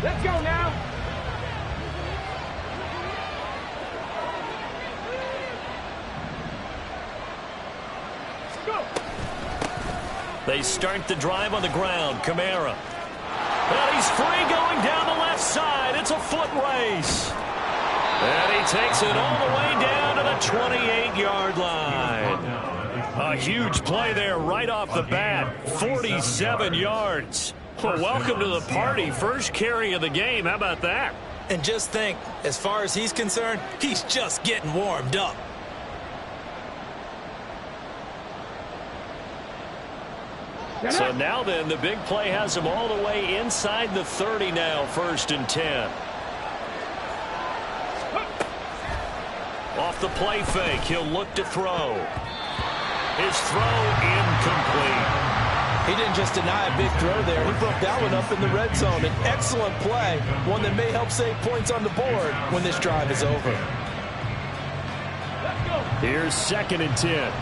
Let's go now. Let's go. They start the drive on the ground. Kamara. And he's free going down the left side. It's a foot race. And he takes it all the way down to the 28-yard line. A huge play there right off the bat. 47 yards. Well, welcome to the party. First carry of the game. How about that? And just think, as far as he's concerned, he's just getting warmed up. So now then, the big play has him all the way inside the 30 now, 1st and 10. Off the play fake, he'll look to throw. His throw incomplete. He didn't just deny a big throw there. He broke that one up in the red zone. An excellent play, one that may help save points on the board when this drive is over. Here's 2nd and 10.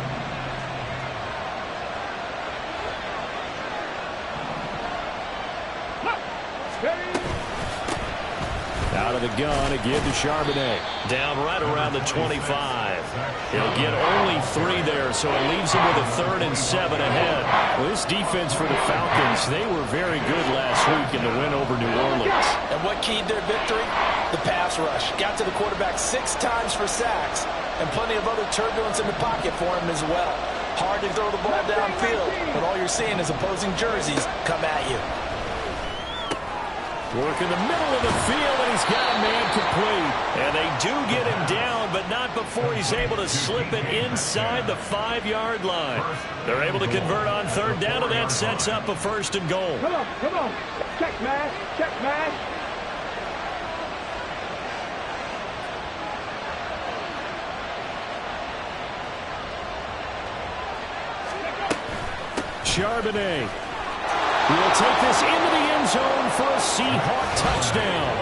Out of the gun again to Charbonnet. Down right around the 25. He'll get only 3 there, so it leaves him with a 3rd and 7 ahead. Well, this defense for the Falcons, they were very good last week in the win over New Orleans. And what keyed their victory? The pass rush. Got to the quarterback 6 times for sacks, and plenty of other turbulence in the pocket for him as well. Hard to throw the ball downfield, but all you're seeing is opposing jerseys come at you. Work in the middle of the field, and he's got a man complete. And they do get him down, but not before he's able to slip it inside the 5-yard line. They're able to convert on 3rd down, and that sets up a 1st and goal. Come on, come on. Check mash, check mash. Charbonnet will take this into the end zone for a Seahawk touchdown.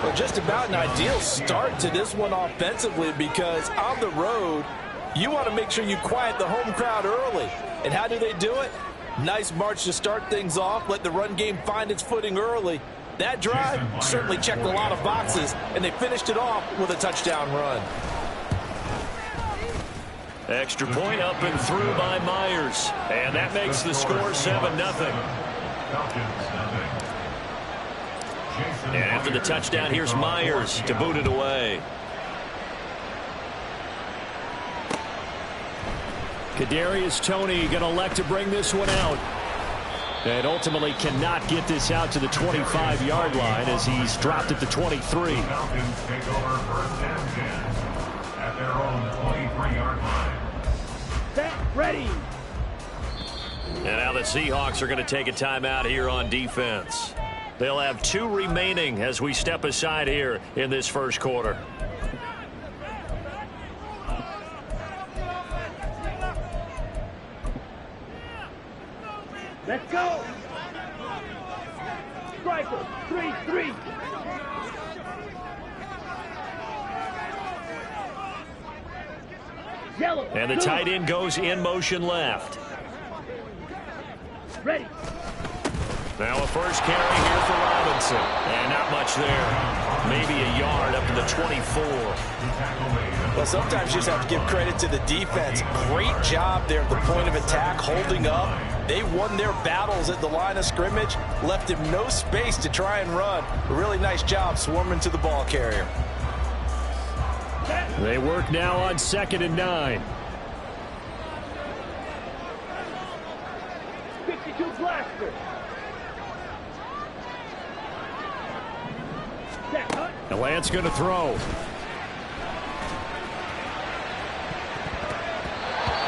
Well, just about an ideal start to this one offensively, because on the road, you want to make sure you quiet the home crowd early. And how do they do it? Nice march to start things off, let the run game find its footing early. That drive certainly checked a lot of boxes, and they finished it off with a touchdown run. Extra point up and through by Myers. And that makes the score 7-0. And after the touchdown, here's Myers to boot it away. Kadarius Toney going to elect to bring this one out. And ultimately cannot get this out to the 25-yard line as he's dropped at the 23. Falcons take over 1st and 10 at their own 23-yard line. Set, ready. And now the Seahawks are going to take a timeout here on defense. They'll have 2 remaining as we step aside here in this first quarter. Let's go. Striker, 3-3. Yellow. And the tight end goes in motion left. Ready. Now a first carry here for Robinson. And not much there. Maybe a yard up to the 24. Well, sometimes you just have to give credit to the defense. Great job there at the point of attack, holding up. They won their battles at the line of scrimmage, left him no space to try and run. A really nice job swarming to the ball carrier. They work now on 2nd and 9. 52 blaster. And Lance going to throw.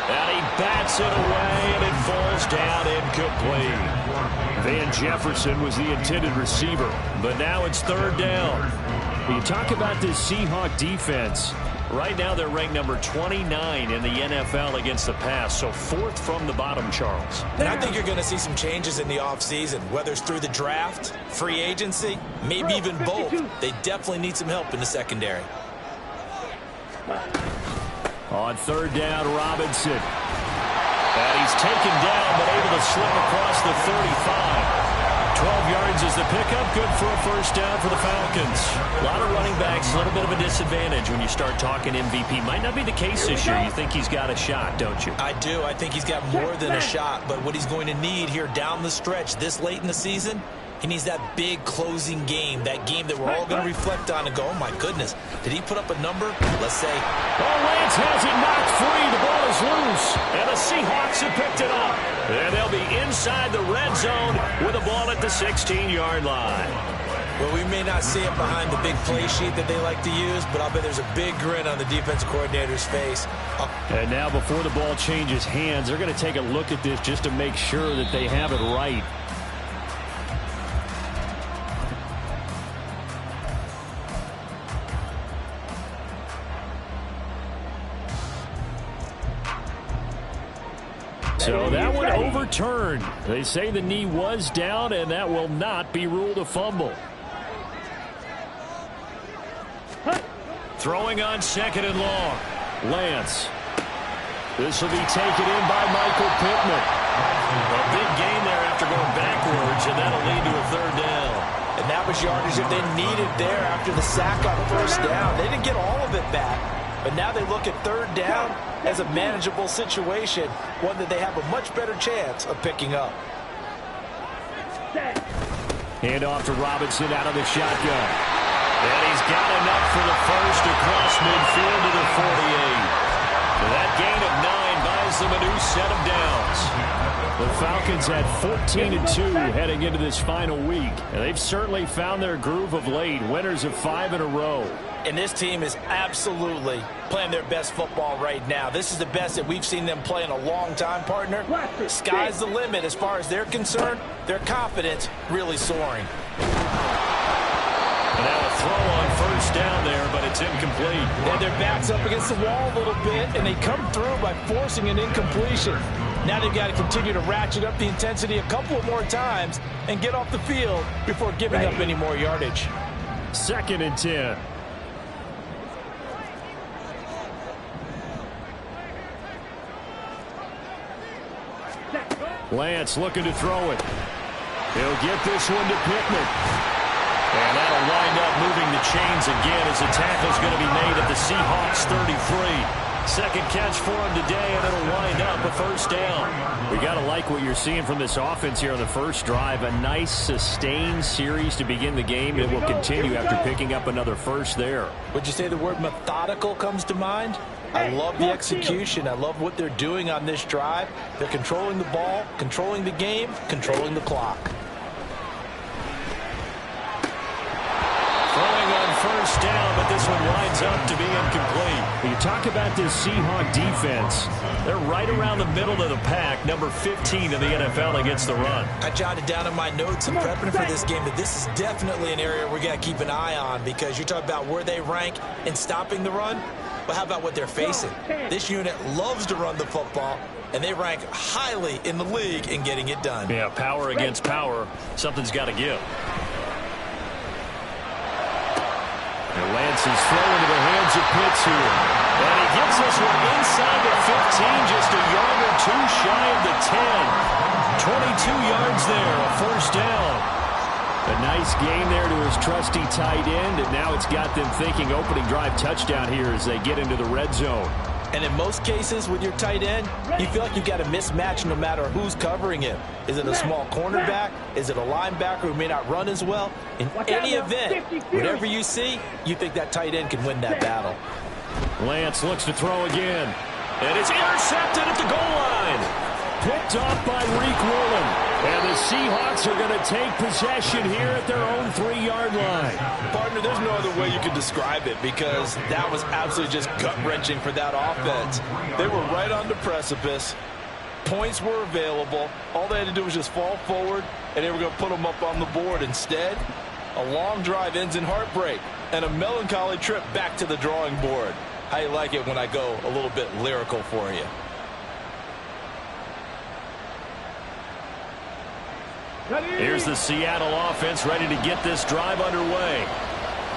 And he bats it away, and it falls down incomplete. Van Jefferson was the intended receiver, but now it's 3rd down. You talk about this Seahawk defense. Right now they're ranked number 29 in the NFL against the pass, so 4th from the bottom, Charles. And I think you're going to see some changes in the offseason, whether it's through the draft, free agency, maybe even both. They definitely need some help in the secondary. On 3rd down, Robinson. And he's taken down, but able to slip across the 35. 12 yards is the pickup. Good for a first down for the Falcons. A lot of running backs, a little bit of a disadvantage when you start talking MVP. Might not be the case this year. You think he's got a shot, don't you? I do. I think he's got more than a shot. But what he's going to need here down the stretch this late in the season, he needs that big closing game, that game that we're all going to reflect on and go, oh, my goodness, did he put up a number? Let's say. Oh, Lance has it knocked free. The ball is loose. And the Seahawks have picked it up. And they'll be inside the red zone with the ball at the 16-yard line. Well, we may not see it behind the big play sheet that they like to use, but I'll bet there's a big grin on the defensive coordinator's face. And now before the ball changes hands, they're going to take a look at this just to make sure that they have it right. So that one overturned. They say the knee was down, and that will not be ruled a fumble. Throwing on second and long. Lance. This will be taken in by Michael Pittman. A big gain there after going backwards, and that'll lead to a third down. And that was yardage that they needed there after the sack on first down. They didn't get all of it back, but now they look at third down as a manageable situation, one that they have a much better chance of picking up. Hand off to Robinson out of the shotgun. And he's got enough for the first across midfield to the 48. So that gain of 9 buys them a new set of downs. The Falcons had 14-2 heading into this final week, and they've certainly found their groove of late, winners of 5 in a row. And this team is absolutely playing their best football right now. This is the best that we've seen them play in a long time, partner. Sky's the limit as far as they're concerned. Their confidence really soaring. And now a throw on first down there, but it's incomplete. And their back's up against the wall a little bit, and they come through by forcing an incompletion. Now they've got to continue to ratchet up the intensity a couple of more times and get off the field before giving up any more yardage. 2nd and 10. Lance looking to throw it. He'll get this one to Pittman. And that'll wind up moving the chains again as the tackle's going to be made at the Seahawks 33. Second catch for him today, and it'll wind up a first down. We got to like what you're seeing from this offense here on the first drive. A nice, sustained series to begin the game that will continue after picking up another first there. Would you say the word methodical comes to mind? I love the execution. I love what they're doing on this drive. They're controlling the ball, controlling the game, controlling the clock. Throwing on first down, but this one winds up to be incomplete. You talk about this Seahawk defense. They're right around the middle of the pack, number 15 in the NFL against the run. I jotted down in my notes and prepping for this game that this is definitely an area we got to keep an eye on, because you're talking about where they rank in stopping the run. But how about what they're facing? This unit loves to run the football, and they rank highly in the league in getting it done. Yeah, power against power. Something's got to give. And Lance is thrown into the hands of Pitts here. And he gets this one inside the 15, just a yard or two shy of the 10. 22 yards there, a first down. A nice gain there to his trusty tight end, and now it's got them thinking opening drive touchdown here as they get into the red zone. And in most cases with your tight end, you feel like you've got a mismatch no matter who's covering him. Is it a small cornerback? Is it a linebacker who may not run as well? In any event, whatever you see, you think that tight end can win that battle. Lance looks to throw again, and it's intercepted at the goal line. Picked off by Reek Woolen. And the Seahawks are going to take possession here at their own 3-yard line. Partner, there's no other way you could describe it, because that was absolutely just gut-wrenching for that offense. They were right on the precipice. Points were available. All they had to do was just fall forward, and they were going to put them up on the board. Instead, a long drive ends in heartbreak and a melancholy trip back to the drawing board. How you like it when I go a little bit lyrical for you? Here's the Seattle offense ready to get this drive underway.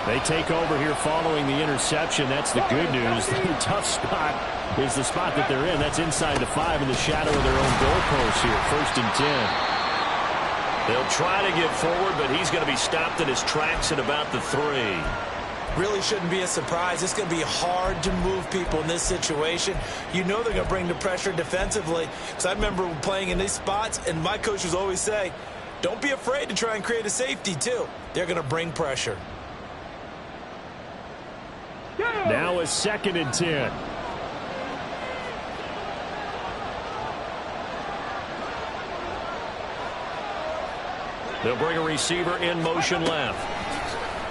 They take over here following the interception. That's the good news. The tough spot is the spot that they're in. That's inside the 5 in the shadow of their own goalpost here. 1st and 10. They'll try to get forward, but he's going to be stopped in his tracks at about the 3. Really shouldn't be a surprise. It's going to be hard to move people in this situation. You know they're going to bring the pressure defensively. Because I remember playing in these spots, and my coaches always say, don't be afraid to try and create a safety, too. They're going to bring pressure. Now a 2nd and 10. They'll bring a receiver in motion left.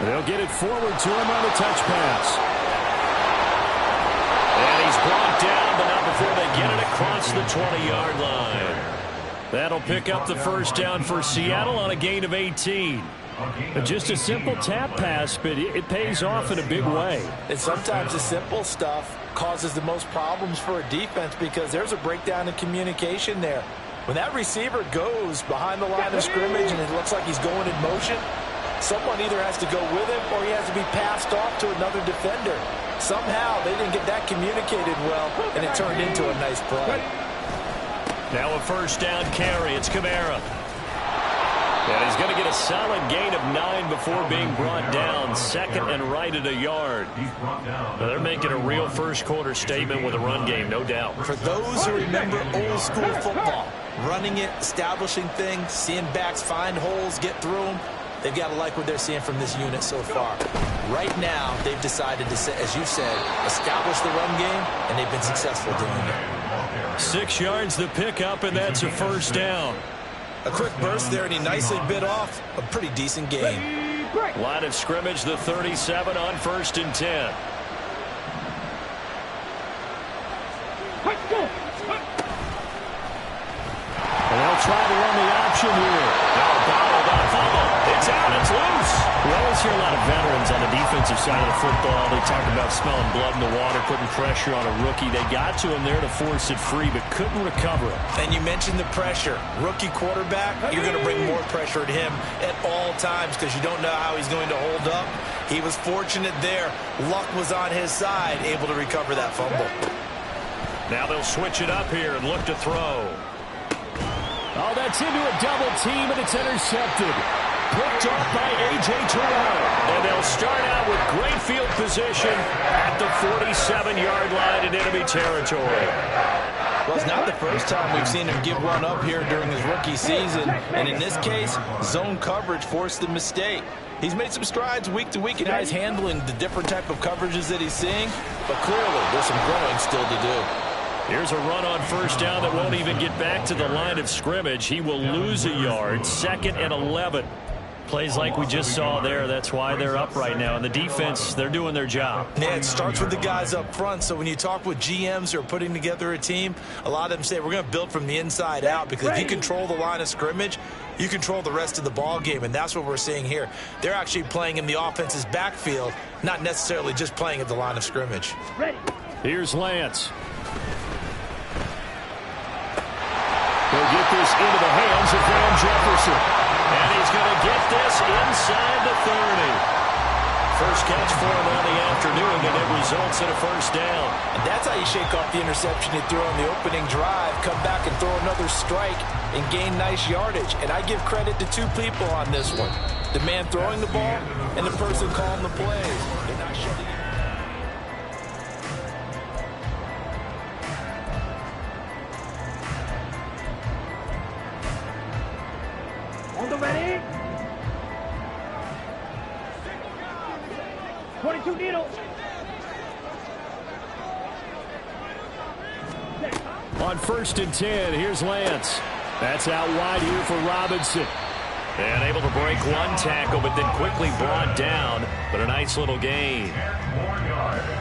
They'll get it forward to him on a touch pass. And he's brought down, but not before they get it across the 20-yard line. That'll pick up the first down for Seattle on a gain of 18. Just a simple tap pass, but it pays off in a big way. And sometimes the simple stuff causes the most problems for a defense because there's a breakdown in communication there. When that receiver goes behind the line of scrimmage and it looks like he's going in motion, someone either has to go with him or he has to be passed off to another defender. Somehow they didn't get that communicated well, and it turned into a nice play. Now a first down carry. It's Kamara. And he's going to get a solid gain of 9 before being brought down. 2nd and right at a yard. Now they're making a real first-quarter statement with a run game, no doubt. For those who remember old-school football, running it, establishing things, seeing backs find holes, get through them, they've got to like what they're seeing from this unit so far. Right now, they've decided to, as you said, establish the run game, and they've been successful doing it. 6 yards the pickup, and that's a first down. A quick burst there, and he nicely bit off a pretty decent gain. Line of scrimmage, the 37 on 1st and 10. And they'll try to run the option here. Bottled up, fumble. It's out, it's loose. We always hear a lot of veterans on the defensive side of the football. They talk about smelling blood in the water, putting pressure on a rookie. They got to him there to force it free, but couldn't recover it. And you mentioned the pressure. Rookie quarterback, you're going to bring more pressure at him at all times because you don't know how he's going to hold up. He was fortunate there. Luck was on his side, able to recover that fumble. Now they'll switch it up here and look to throw. Oh, that's into a double team, and it's intercepted. Picked off by A.J. Terrell. And they'll start out with great field position at the 47-yard line in enemy territory. Well, it's not the first time we've seen him give one up here during his rookie season. And in this case, zone coverage forced the mistake. He's made some strides week to week in how he's handling the different type of coverages that he's seeing. But clearly, there's some growing still to do. Here's a run on first down that won't even get back to the line of scrimmage. He will lose a yard. 2nd and 11. Plays like we just saw there. That's why they're up right now. And the defense, they're doing their job. Yeah, it starts with the guys up front. So when you talk with GMs who are putting together a team, a lot of them say we're going to build from the inside out because if you control the line of scrimmage, you control the rest of the ball game. And that's what we're seeing here. They're actually playing in the offense's backfield, not necessarily just playing at the line of scrimmage. Here's Lance. He'll get this into the hands of Van Jefferson. And he's going to get this inside the 30. First catch for him on the afternoon, and it results in a first down. And that's how you shake off the interception you threw on the opening drive, come back and throw another strike and gain nice yardage. And I give credit to 2 people on this one. The man throwing the ball and the person calling the plays. They're not shutting it. On the ready. 22 Nero. On 1st and 10, here's Lance. That's out wide here for Robinson. And able to break one tackle, but then quickly brought down. But a nice little gain.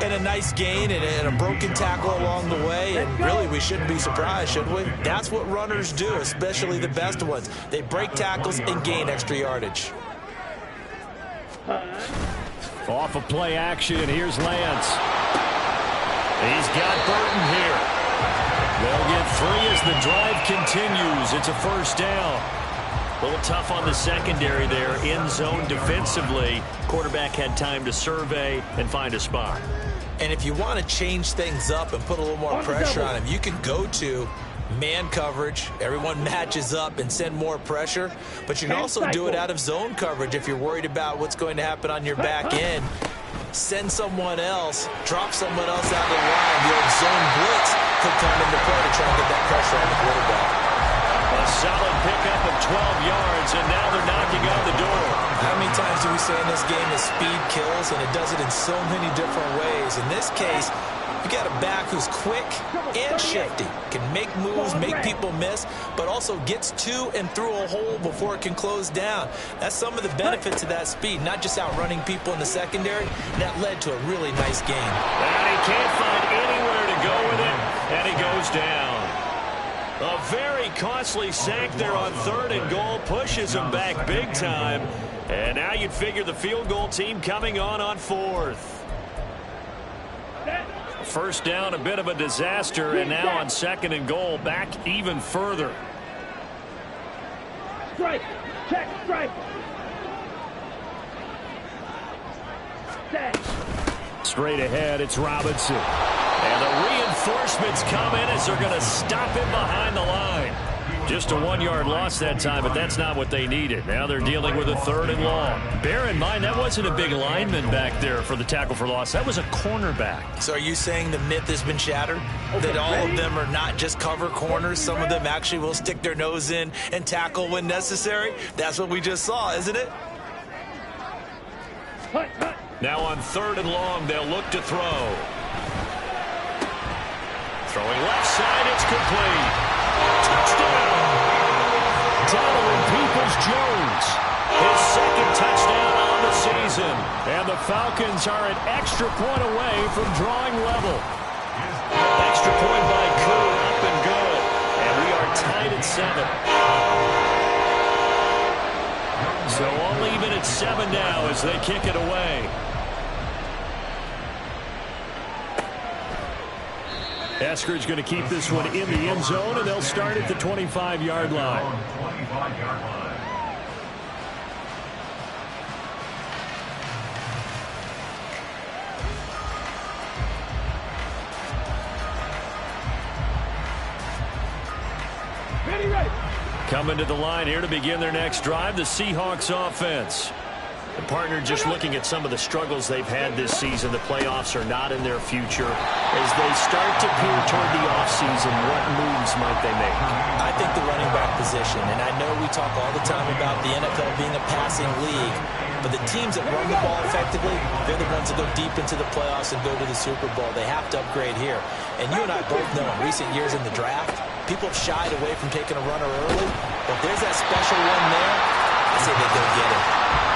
And a nice gain and a broken tackle along the way. And really, we shouldn't be surprised, should we? That's what runners do, especially the best ones. They break tackles and gain extra yardage. Off of play action, here's Lance. He's got Burton here. They'll get 3 as the drive continues. It's a first down. A little tough on the secondary there, in zone defensively. Quarterback had time to survey and find a spot. And if you want to change things up and put a little more pressure on him, you can go to Man coverage, everyone matches up and send more pressure, but you can also do it out of zone coverage if you're worried about what's going to happen on your back end. Send someone else, drop someone else out of the line. The old zone blitz could come into play to try and get that pressure on the quarterback. A solid pickup of 12 yards, and now they're knocking on the door. How many times do we say in this game that speed kills, and it does it in so many different ways? In this case, you got a back who's quick and shifty, can make moves, make people miss, but also gets to and through a hole before it can close down. That's some of the benefits of that speed, not just outrunning people in the secondary. That led to a really nice game. And he can't find anywhere to go with it, and he goes down. A very costly sack there on 3rd and goal, pushes him back big time. And now you'd figure the field goal team coming on 4th. First down, a bit of a disaster, and now on 2nd and goal, back even further. Strike, check, strike. Straight ahead, it's Robinson. And the reinforcements come in as they're going to stop him behind the line. Just a 1-yard loss that time, but that's not what they needed. Now they're dealing with a 3rd and long. Bear in mind, that wasn't a big lineman back there for the tackle for loss. That was a cornerback. So are you saying the myth has been shattered? That all of them are not just cover corners? Some of them actually will stick their nose in and tackle when necessary? That's what we just saw, isn't it? Now on 3rd and long, they'll look to throw. Throwing left side, it's complete. Touchdown! Donovan Peoples-Jones, his 2nd touchdown on the season. And the Falcons are an extra point away from drawing level. Extra point by Koo, up and good. And we are tied at 7. So all even at 7 now as they kick it away. Eskridge going to keep this one in the end zone, and they'll start at the 25-yard line. 25-yard line. Coming to the line here to begin their next drive, the Seahawks offense. The partner just looking at some of the struggles they've had this season. The playoffs are not in their future. As they start to peer toward the offseason, what moves might they make? I think the running back position, and I know we talk all the time about the NFL being a passing league, but the teams that run the ball effectively, they're the ones that go deep into the playoffs and go to the Super Bowl. They have to upgrade here. And you and I both know in recent years in the draft, people have shied away from taking a runner early, but if there's that special one there, I say they go get it.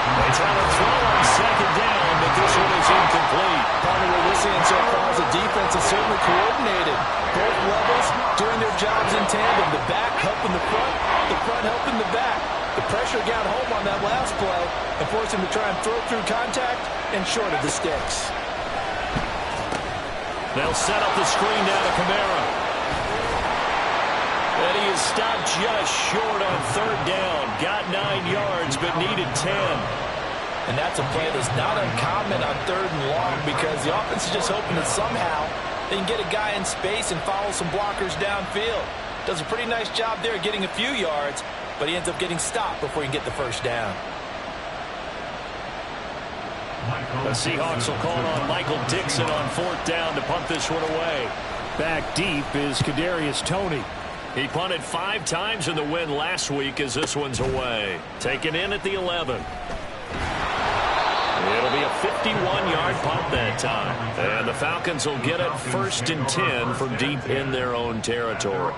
They try to throw on 2nd down, but this one is incomplete. Partner, what we're seeing so far is the defense is certainly coordinated. Both levels doing their jobs in tandem. The back helping the front helping the back. The pressure got home on that last play and forced him to try and throw through contact and short of the sticks. They'll set up the screen down to Kamara. And he is stopped just short on 3rd down. Got 9 yards, but needed 10. And that's a play that's not uncommon on 3rd and long because the offense is just hoping that somehow they can get a guy in space and follow some blockers downfield. Does a pretty nice job there getting a few yards, but he ends up getting stopped before he can get the first down. The Seahawks will call on Michael Dixon on 4th down to punt this one away. Back deep is Kadarius Toney. He punted 5 times in the win last week as this one's away. Taken in at the 11. It'll be a 51-yard punt that time. And the Falcons will get it 1st and 10 from deep in their own territory.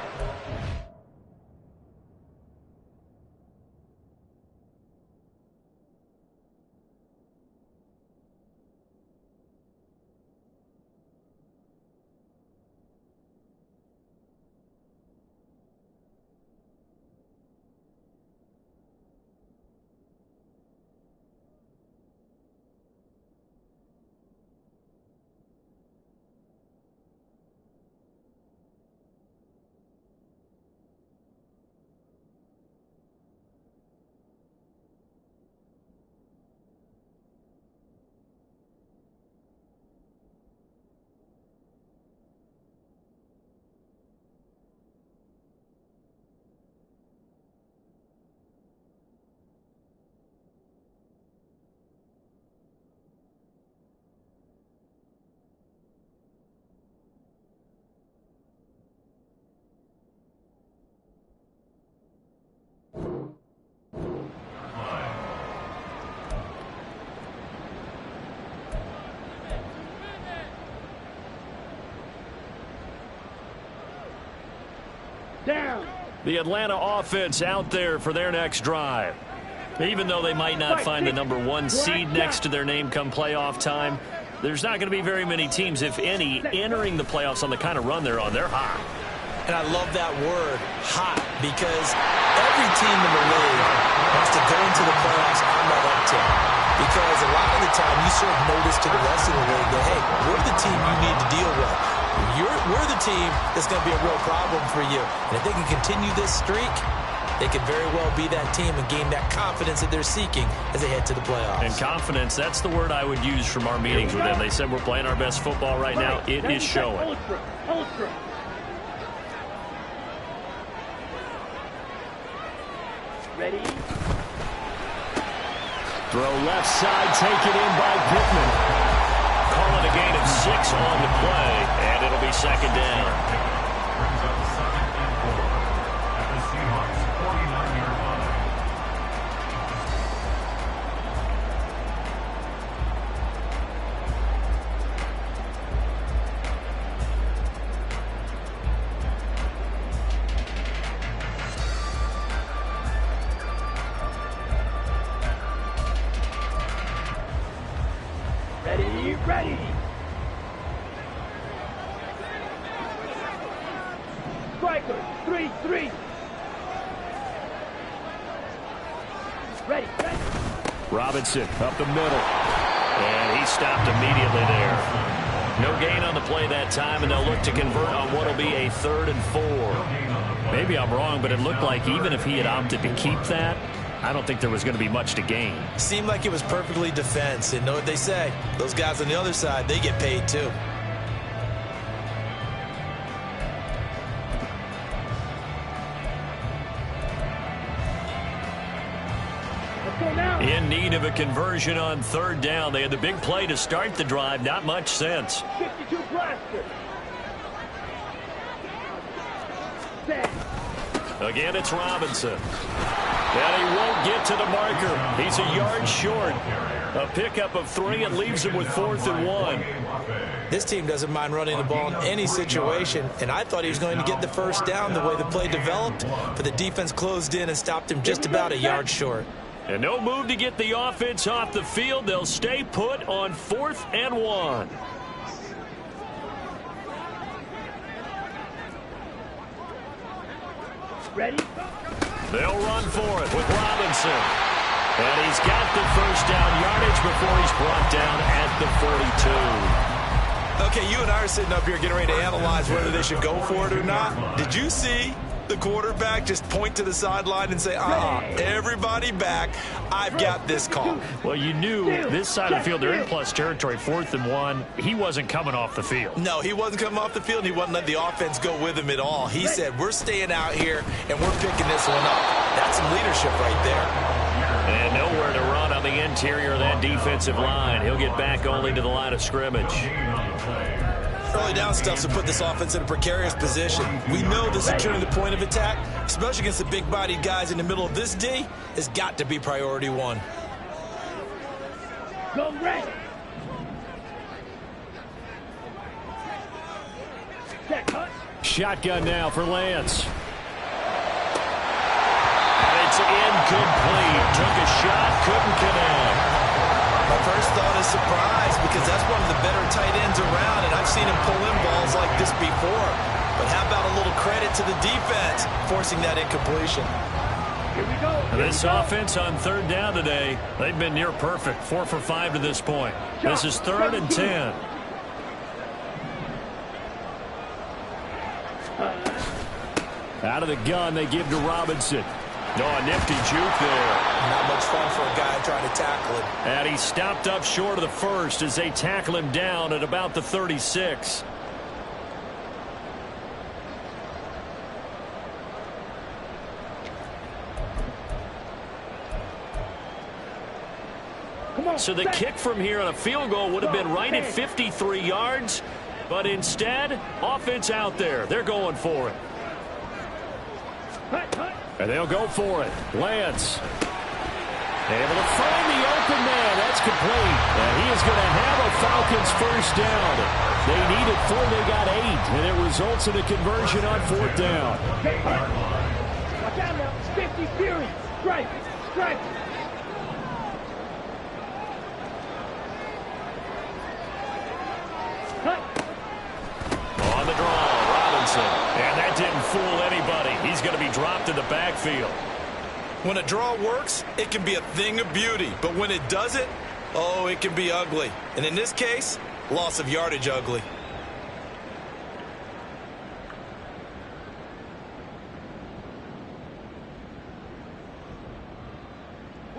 Down. The Atlanta offense out there for their next drive. Even though they might not find the #1 seed next to their name come playoff time, there's not going to be very many teams, if any, entering the playoffs on the kind of run they're on. They're hot. And I love that word, hot, because every team in the league wants to go into the playoffs on that uptick. Because a lot of the time you serve notice to the rest of the league that, hey, we're the team you need to deal with. We're the team that's going to be a real problem for you. And if they can continue this streak, they could very well be that team and gain that confidence that they're seeking as they head to the playoffs. And confidence, that's the word I would use from our meetings with them. They said we're playing our best football right now. It is showing. Ultra. Ready? Throw left side, taken in by Pittman. Call it a gain of 6 on the play, and it'll be second down. Brings up 2nd and 4 at the Seahawks 49-yard line. Ready. Striker, 3-3. Ready. Robinson up the middle. And he stopped immediately there. No gain on the play that time, and they'll look to convert on what will be a 3rd and 4. Maybe I'm wrong, but it looked like even if he had opted to keep that, I don't think there was going to be much to gain. Seemed like it was perfectly defense. And know what they say? Those guys on the other side, they get paid too. In need of a conversion on 3rd down. They had the big play to start the drive. Not much sense. 52 blaster. Set. Again, it's Robinson. And he won't get to the marker. He's a yard short. A pickup of 3 and leaves him with 4th and 1. This team doesn't mind running the ball in any situation, and I thought he was going to get the first down the way the play developed, but the defense closed in and stopped him just about a yard short. And no move to get the offense off the field. They'll stay put on 4th and 1. Ready? They'll run for it with Robinson. And he's got the first down yardage before he's brought down at the 42. Okay, you and I are sitting up here getting ready to analyze whether they should go for it or not. Did you see the quarterback just point to the sideline and say, everybody back, I've got this call? Well, you knew this side of the field, they're in plus territory, 4th and 1. He wasn't coming off the field. No, he wasn't coming off the field, and he wasn't letting the offense go with him at all. He said, we're staying out here, and we're picking this one up. That's some leadership right there. And nowhere to run on the interior of that defensive line. He'll get back only to the line of scrimmage. Early down stuff to put this offense in a precarious position. We know the securing the point of attack, especially against the big-bodied guys in the middle of this D, has got to be priority 1. Go red. Set cut. Shotgun now for Lance. And it's incomplete. Took a shot, couldn't connect. My first thought is surprise, because that's one of the better tight ends around, and I've seen him pull in balls like this before. But how about a little credit to the defense forcing that incompletion? Here we go. This offense on 3rd down today, they've been near perfect. 4 for 5 to this point. This is 3rd and 10. Out of the gun, they give to Robinson. No, a nifty juke there. Not much fun for a guy trying to tackle him. And he stopped up short of the first as they tackle him down at about the 36. So the kick from here on a field goal would have been right at 53 yards. But instead, offense out there. They're going for it. And they'll go for it. Lance. Able to find the open man. That's complete. And he is going to have a Falcons first down. They needed 4, they got 8, and it results in a conversion on 4th down. Watch out now. 50 Fury. Strike. Strike. Cut. On the draw, Robinson. And that didn't fool anybody. He's going to be dropped in the backfield. When a draw works, it can be a thing of beauty. But when it doesn't, oh, it can be ugly. And in this case, loss of yardage ugly.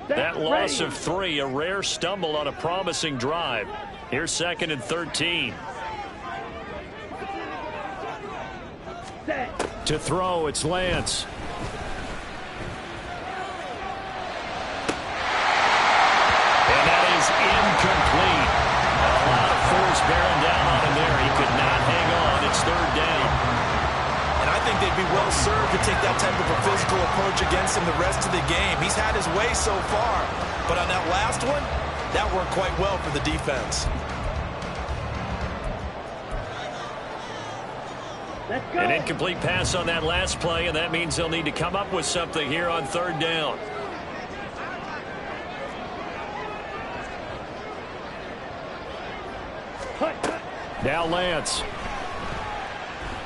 That loss of 3, a rare stumble on a promising drive. Here's 2nd and 13. Set. To throw, it's Lance. And that is incomplete. A lot of force bearing down on him there. He could not hang on. It's 3rd down. And I think they'd be well served to take that type of a physical approach against him the rest of the game. He's had his way so far. But on that last one, that worked quite well for the defense. Let's go. An incomplete pass on that last play, and that means they'll need to come up with something here on 3rd down. Now Lance.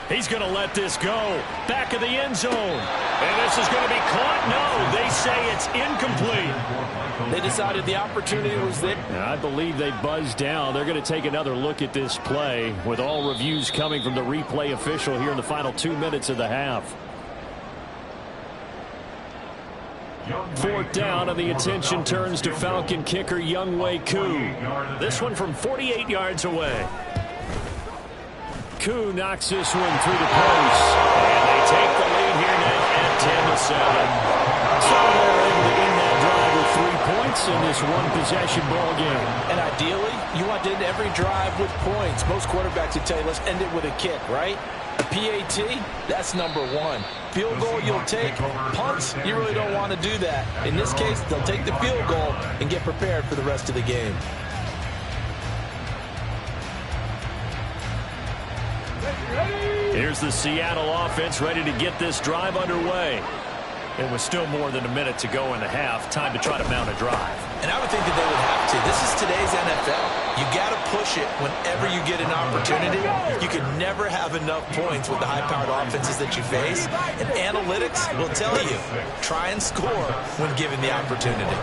He's going to let this go. Back of the end zone. And this is going to be caught. No, they say it's incomplete. They decided the opportunity was there. And I believe they buzzed down. They're going to take another look at this play with all reviews coming from the replay official here in the final 2 minutes of the half. 4th down, and the attention turns to Falcon kicker Younghoe Koo. This one from 48 yards away. Koo knocks this one through the post. And they take the lead here now at 10-7. So they're able to end that drive with 3 points in this one-possession ball game. And ideally, you want to end every drive with points. Most quarterbacks would tell you, let's end it with a kick, right? A PAT, that's number 1. Field goal, you'll take. Punts, you really don't want to do that. In this case, they'll take the field goal and get prepared for the rest of the game. Here's the Seattle offense ready to get this drive underway. It was still more than a minute to go in the half. Time to try to mount a drive. And I would think that they would have to. This is today's NFL. You got to push it whenever you get an opportunity. You can never have enough points with the high-powered offenses that you face. And analytics will tell you, try and score when given the opportunity.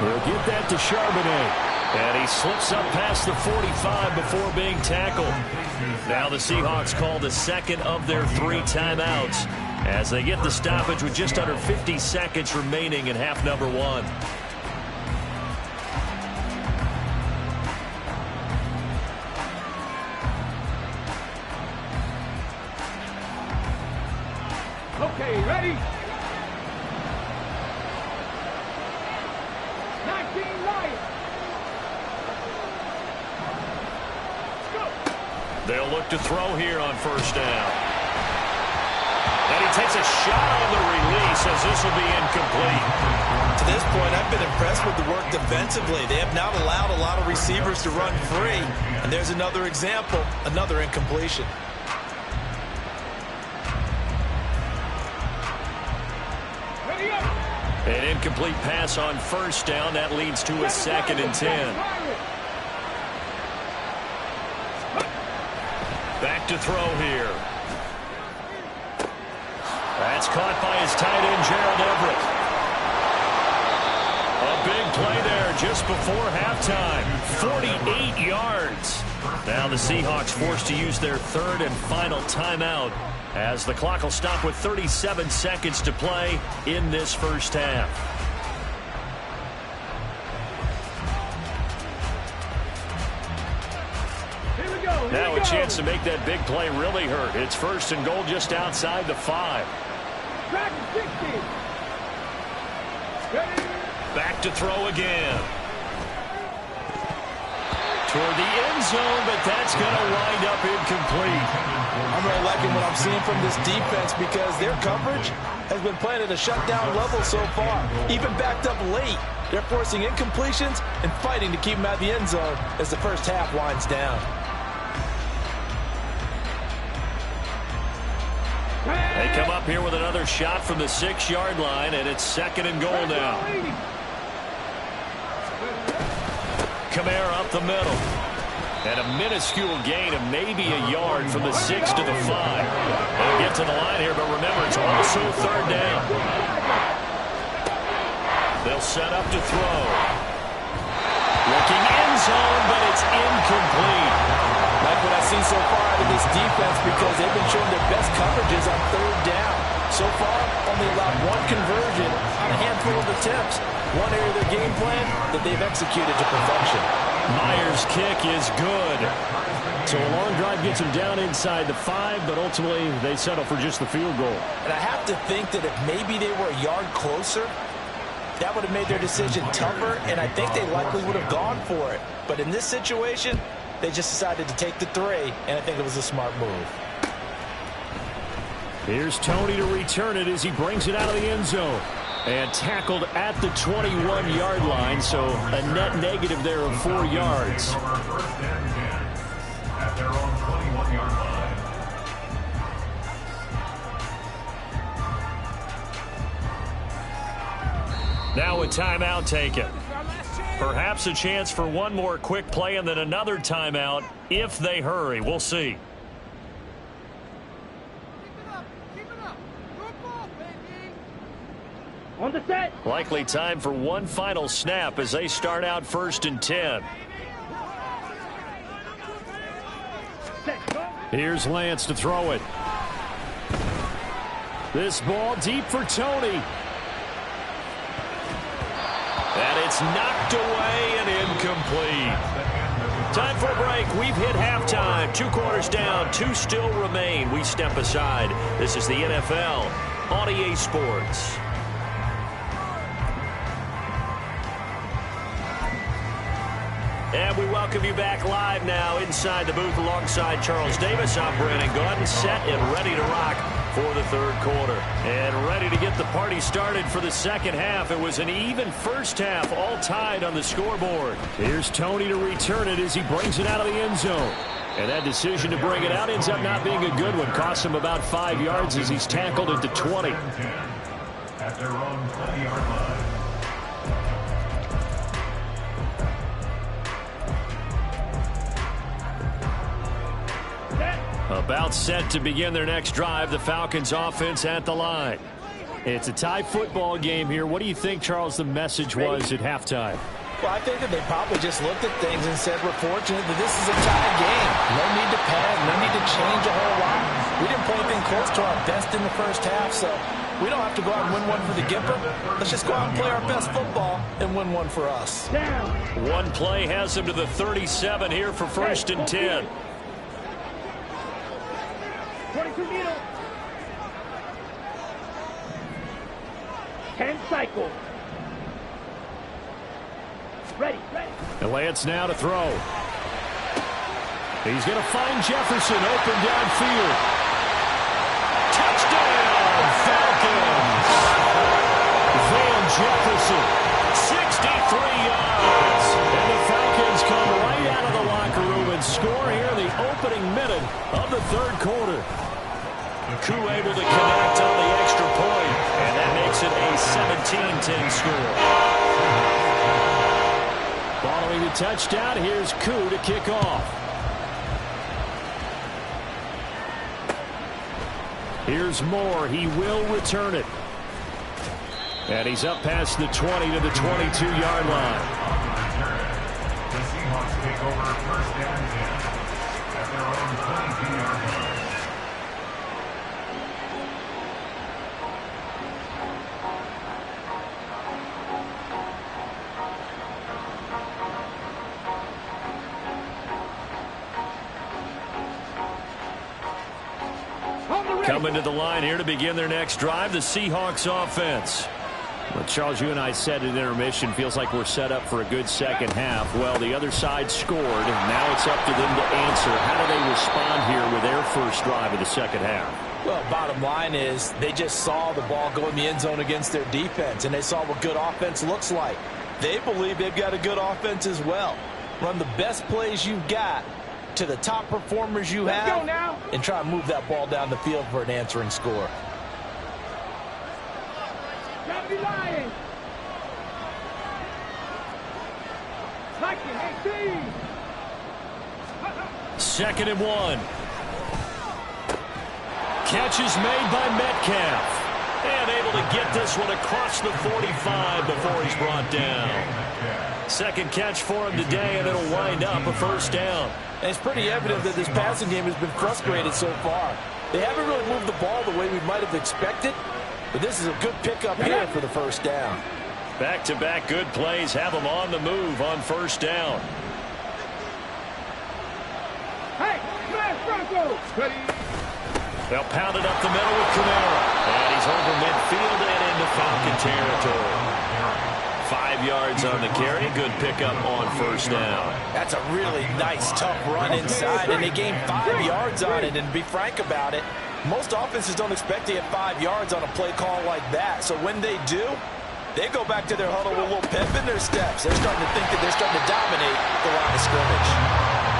We'll get that to Charbonnet. And he slips up past the 45 before being tackled. Now the Seahawks call the 2nd of their 3 timeouts as they get the stoppage with just under 50 seconds remaining in half number 1. Okay, ready? 19 Lions. They'll look to throw here on 1st down. And he takes a shot on the release as this will be incomplete. To this point, I've been impressed with the work defensively. They have not allowed a lot of receivers to run free. And there's another example, another incompletion. Ready up. An incomplete pass on 1st down. That leads to a 2nd and 10. Back to throw here. That's caught by his tight end, Gerald Everett. A big play there just before halftime. 48 yards. Now the Seahawks forced to use their 3rd and final timeout as the clock will stop with 37 seconds to play in this 1st half. Now a chance to make that big play really hurt. It's 1st and goal just outside the 5. Track 60. Ready. Back to throw again. Toward the end zone, but that's going to wind up incomplete. I'm really liking what I'm seeing from this defense because their coverage has been playing at a shutdown level so far. Even backed up late. They're forcing incompletions and fighting to keep them out of the end zone as the 1st half winds down. They come up here with another shot from the 6-yard line, and it's 2nd and goal now. Kamara up the middle. And a minuscule gain of maybe a yard from the 6 to the 5. They'll get to the line here, but remember, it's also 3rd down. They'll set up to throw. Looking end zone, but it's incomplete. Like what I've seen so far out of this defense, because they've been showing their best coverages on 3rd down. So far, only allowed 1 conversion on a handful of attempts. One area of their game plan that they've executed to perfection. Myers' kick is good. So a long drive gets them down inside the 5, but ultimately they settle for just the field goal. And I have to think that if maybe they were a yard closer, that would have made their decision tougher, and I think they likely would have gone for it. But in this situation, they just decided to take the 3, and I think it was a smart move. Here's Tony to return it as he brings it out of the end zone. And tackled at the 21-yard line, so a net negative there of 4 yards. At their own 21-yard line. Now a timeout taken. Perhaps a chance for one more quick play and then another timeout if they hurry. We'll see. On the set. Likely time for one final snap as they start out 1st and 10. Here's Lance to throw it. This ball deep for Tony. And it's knocked away and incomplete. Time for a break. We've hit halftime. 2 quarters down. 2 still remain. We step aside. This is the NFL on EA Sports. And we welcome you back live now inside the booth alongside Charles Davis. I'm Brandon Gaudin, set and ready to rock for the 3rd quarter. And ready to get the party started for the 2nd half. It was an even first half, all tied on the scoreboard. Here's Tony to return it as he brings it out of the end zone. And that decision to bring it out ends up not being a good one. Costs him about 5 yards as he's tackled at the 20. At their own 20-yard line. About set to begin their next drive. The Falcons offense at the line. It's a tie football game here. What do you think, Charles, the message was at halftime? Well, I think that they probably just looked at things and said, we're fortunate that this is a tie game. No need to panic. No need to change a whole lot. We didn't play anything close to our best in the first half, so we don't have to go out and win one for the Gipper. Let's just go out and play our best football and win one for us. One play has them to the 37 here for 1st and 10. 22 needle. 10 cycle. Ready. And Lance now to throw. He's going to find Jefferson open downfield. Touchdown, Falcons. Van Jefferson, 63 yards. And the Falcons come right out of the locker room and score here in the opening minute of the 3rd quarter. Koo able to connect on the extra point, and that makes it a 17-10 score. Following the touchdown, here's Koo to kick off. Here's Moore. He will return it. And he's up past the 20 to the 22-yard line. The Seahawks take over 1st and 10 at their own 22-yard line. Coming to the line here to begin their next drive, the Seahawks offense. Well, Charles, you and I said at intermission, feels like we're set up for a good 2nd half. Well, the other side scored, and now it's up to them to answer. How do they respond here with their first drive of the 2nd half? Well, bottom line is they just saw the ball go in the end zone against their defense, and they saw what good offense looks like. They believe they've got a good offense as well. Run the best plays you've got to the top performers you have, and try to move that ball down the field for an answering score. Stop the Lions. Liking 18. 2nd and 1. Catch is made by Metcalf. And able to get this one across the 45 before he's brought down. 2nd catch for him today, and it'll wind up a 1st down. And it's pretty evident that this passing game has been frustrated so far. They haven't really moved the ball the way we might have expected, but this is a good pickup here for the 1st down. Back-to-back good plays have them on the move on 1st down. Hey, smash Bronco. Ready. They'll pound it up the middle with Camara. And he's over midfield and into Falcon territory. 5 yards on the carry. Good pickup on 1st down. That's a really nice, tough run inside, and they gained 5 yards on it. And to be frank about it, most offenses don't expect to get 5 yards on a play call like that. So when they do, they go back to their huddle with a little pep in their steps. They're starting to think that they're starting to dominate the line of scrimmage.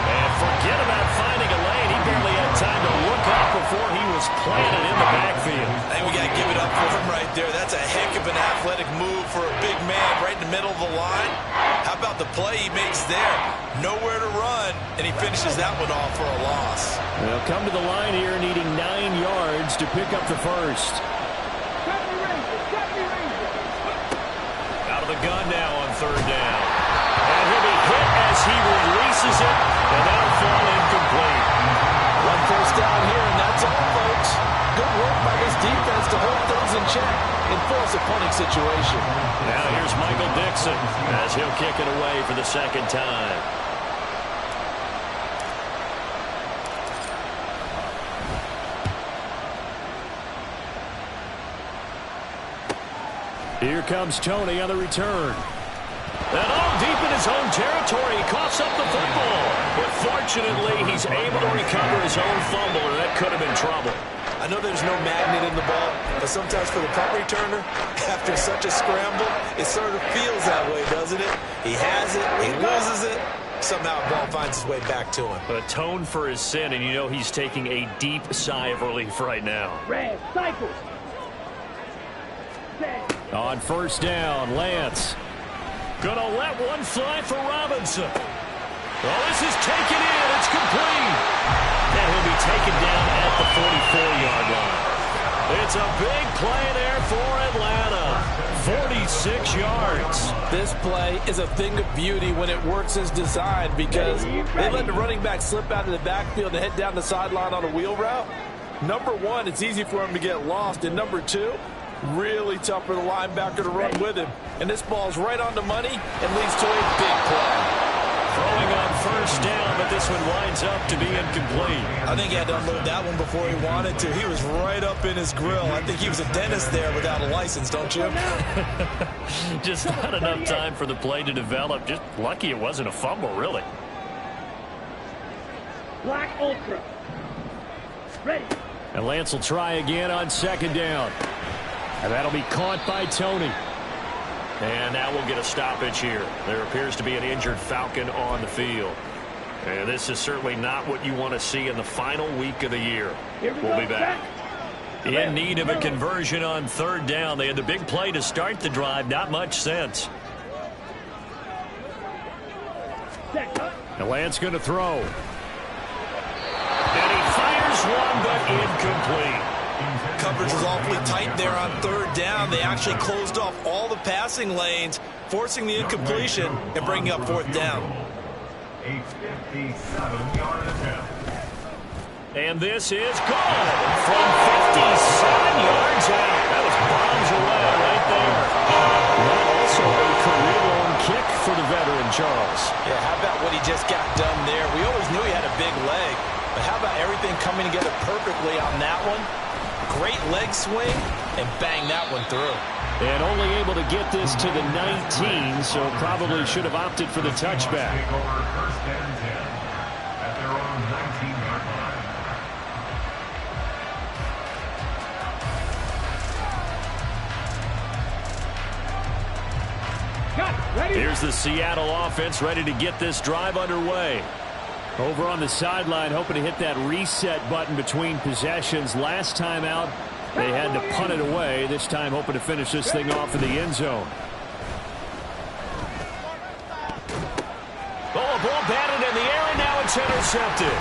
And forget about finding a lane. He barely had time to look up before he was planted in the backfield. I think we got to give it up for him right there. That's a heck of an athletic move for a big man right in the middle of the line. How about the play he makes there? Nowhere to run, and he finishes that one off for a loss. They'll come to the line here needing 9 yards to pick up the 1st. Out of the gun now on 3rd down. And he'll be hit as he releases it, and that'll fall incomplete. 1 first down here, and that's all, folks. Good work by this defense to hold things in check and force a punting situation. Now here's Michael Dixon as he'll kick it away for the 2nd time. Here comes Tony on the return. And all deep in his own territory, he coughs up the football. But fortunately, he's able to recover his own fumble, or that could have been trouble. I know there's no magnet in the ball, but sometimes for the punt returner, after such a scramble, it sort of feels that way, doesn't it? He has it, he loses it, somehow the ball finds its way back to him. Atone for his sin, and you know he's taking a deep sigh of relief right now. Red cycle. On 1st down, Lance. Gonna let one fly for Robinson. Well, this is taken in. It's complete. And he'll be taken down at the 44-yard line. It's a big play there for Atlanta. 46 yards. This play is a thing of beauty when it works as designed because they let the running back slip out of the backfield and head down the sideline on a wheel route. Number one, it's easy for him to get lost. And number two, really tough for the linebacker to run with him. And this ball's right on the money and leads to a big play. Throwing on 1st down, but this one winds up to be incomplete. I think he had to unload that one before he wanted to. He was right up in his grill. I think he was a dentist there without a license, don't you? Just not enough time for the play to develop. Just lucky it wasn't a fumble, really. Black Ultra. Ready. And Lance will try again on 2nd down. And that'll be caught by Tony. And now we'll get a stoppage here. There appears to be an injured Falcon on the field. And this is certainly not what you want to see in the final week of the year. We'll be back. In need of a conversion on 3rd down. They had the big play to start the drive. Not much sense. And Lance going to throw. And he fires one, but incomplete. Coverage was awfully tight there on 3rd down. They actually closed off all the passing lanes, forcing the incompletion and bringing up 4th down. A 57-yard attempt. And this is good from 57 yards out. That was bombs away right there. That also a career-long kick for the veteran, Charles. Yeah, how about what he just got done there? We always knew he had a big leg, but how about everything coming together perfectly on that one? Great leg swing, and bang that one through. And only able to get this to the 19, so probably should have opted for the touchback. Take over 1st and 10 at their own 19-yard line. Got it. Ready. Here's the Seattle offense ready to get this drive underway. Over on the sideline, hoping to hit that reset button between possessions. Last time out, They had to punt it away, this time hoping to finish this thing off in the end zone. Oh, a ball batted in the air, and now it's intercepted.